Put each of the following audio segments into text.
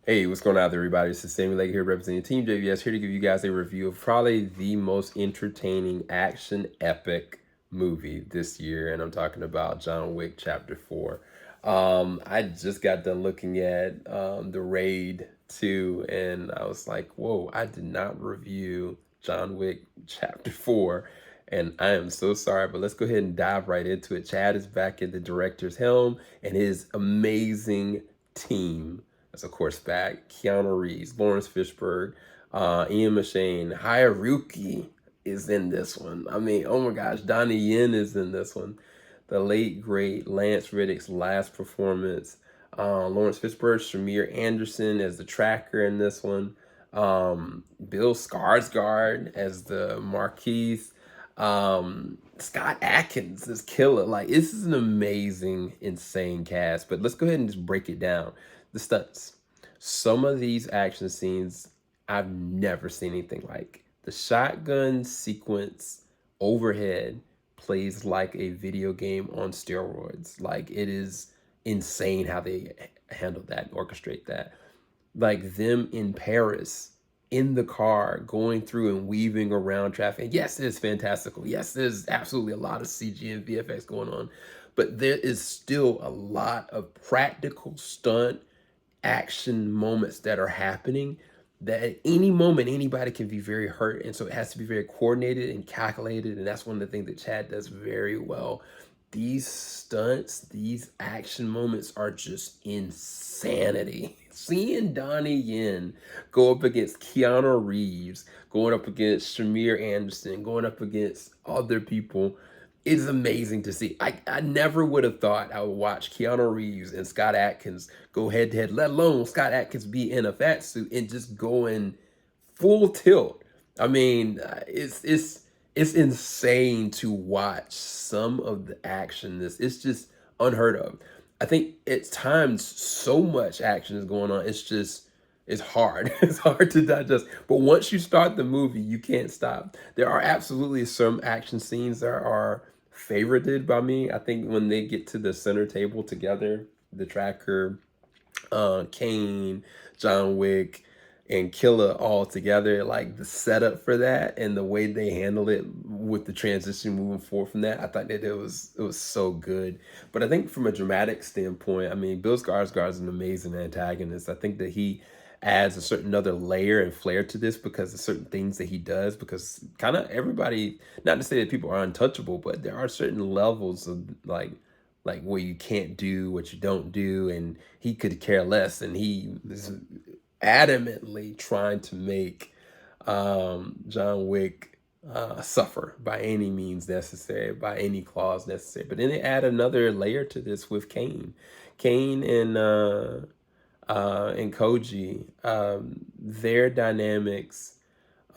Hey, what's going on, everybody? This is Sammy Lake here representing TeamJVS, here to give you guys a review of probably the most entertaining action epic movie this year, and I'm talking about John Wick Chapter 4. I just got done looking at The Raid 2, and I was like, whoa, I did not review John Wick Chapter 4, and I am so sorry, but let's go ahead and dive right into it. Chad is back at the director's helm, and his amazing team. That's of course back. Keanu Reeves, Lawrence Fishburne, Ian McShane, Hayaruki is in this one. I mean, oh my gosh, Donnie Yen is in this one. The late great Lance Reddick's last performance. Lawrence Fishburne, Shamir Anderson as the tracker in this one. Bill Skarsgård as the Marquis. Scott Adkins is killer. Like, this is an amazing, insane cast. But let's go ahead and just break it down. The stunts. Some of these action scenes I've never seen anything like. The shotgun sequence overhead plays like a video game on steroids. Like, it is insane how they handle that and orchestrate that. Like them in Paris in the car going through and weaving around traffic. Yes, it is fantastical. Yes, there's absolutely a lot of CG and VFX going on, but there is still a lot of practical stunt action moments that are happening that at any moment anybody can be very hurt, and so it has to be very coordinated and calculated, and that's one of the things that Chad does very well. These stunts, these action moments are just insanity. Seeing Donnie Yen go up against Keanu Reeves, going up against Shamir Anderson, going up against other people, is amazing to see. I never would have thought I would watch Keanu Reeves and Scott Adkins go head to head, let alone Scott Adkins be in a fat suit and just going full tilt. I mean, it's insane to watch some of the action. It's just unheard of. I think at times so much action is going on. It's hard. It's hard to digest. But once you start the movie, you can't stop. There are absolutely some action scenes that are favorited by me. I think when they get to the center table together, the tracker, Kane, John Wick, and Killer all together, like the setup for that and the way they handle it with the transition moving forward from that, I thought that it was so good. But I think from a dramatic standpoint, I mean, Bill Skarsgård is an amazing antagonist. I think that he adds a certain other layer and flair to this because of certain things that he does. Because kind of everybody, not to say that people are untouchable, but there are certain levels of like where you can't do what you don't do, and he could care less, and he is adamantly trying to make John Wick suffer by any means necessary, by any clause necessary. But then they add another layer to this with Kane and Koji. Their dynamics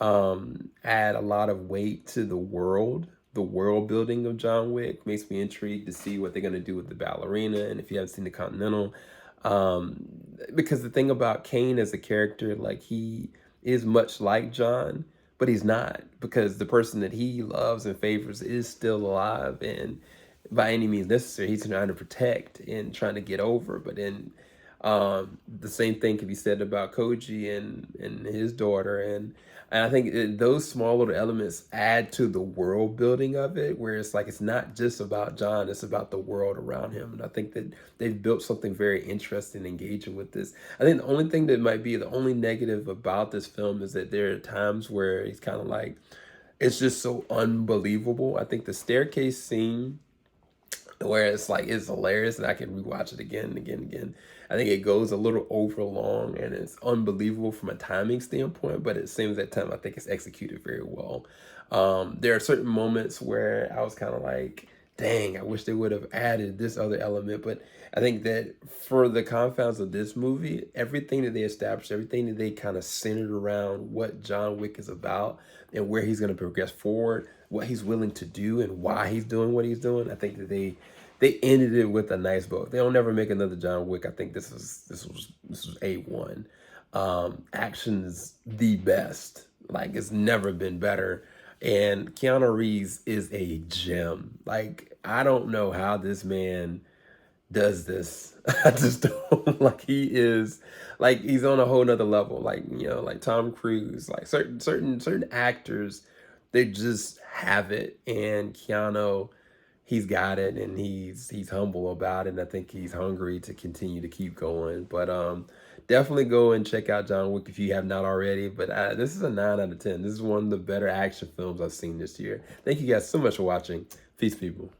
add a lot of weight to the world. The world building of John Wick makes me intrigued to see what they're going to do with the ballerina. And if you haven't seen the Continental, because the thing about Kane as a character, like he is much like John, but he's not, because the person that he loves and favors is still alive, and by any means necessary, he's trying to protect and trying to get over. But then the same thing can be said about Koji and his daughter, and I think those small little elements add to the world building of it, where it's like it's not just about John, it's about the world around him. And I think that they've built something very interesting and engaging with this. I think the only thing that might be the only negative about this film is that there are times where he's kind of like, it's just so unbelievable. I think the staircase scene, where it's like it's hilarious and I can rewatch it again and again and again. I think it goes a little over long and it's unbelievable from a timing standpoint, but at the same time, I think it's executed very well. There are certain moments where I was kind of like, dang, I wish they would have added this other element. But I think that for the confounds of this movie, everything that they established, everything that they kind of centered around what John Wick is about and where he's going to progress forward, what he's willing to do and why he's doing what he's doing, I think that they ended it with a nice bow. If they don't never make another John Wick, I think this was A1. Action is the best. Like, it's never been better. And Keanu Reeves is a gem. Like, I don't know how this man does this. I just don't like he is like he's on a whole nother level. Like, like Tom Cruise, like certain actors, they just have it. And Keanu, he's got it and he's humble about it. And I think he's hungry to continue to keep going. But definitely go and check out John Wick if you have not already. But this is a 9 out of 10. This is one of the better action films I've seen this year. Thank you guys so much for watching. Peace, people.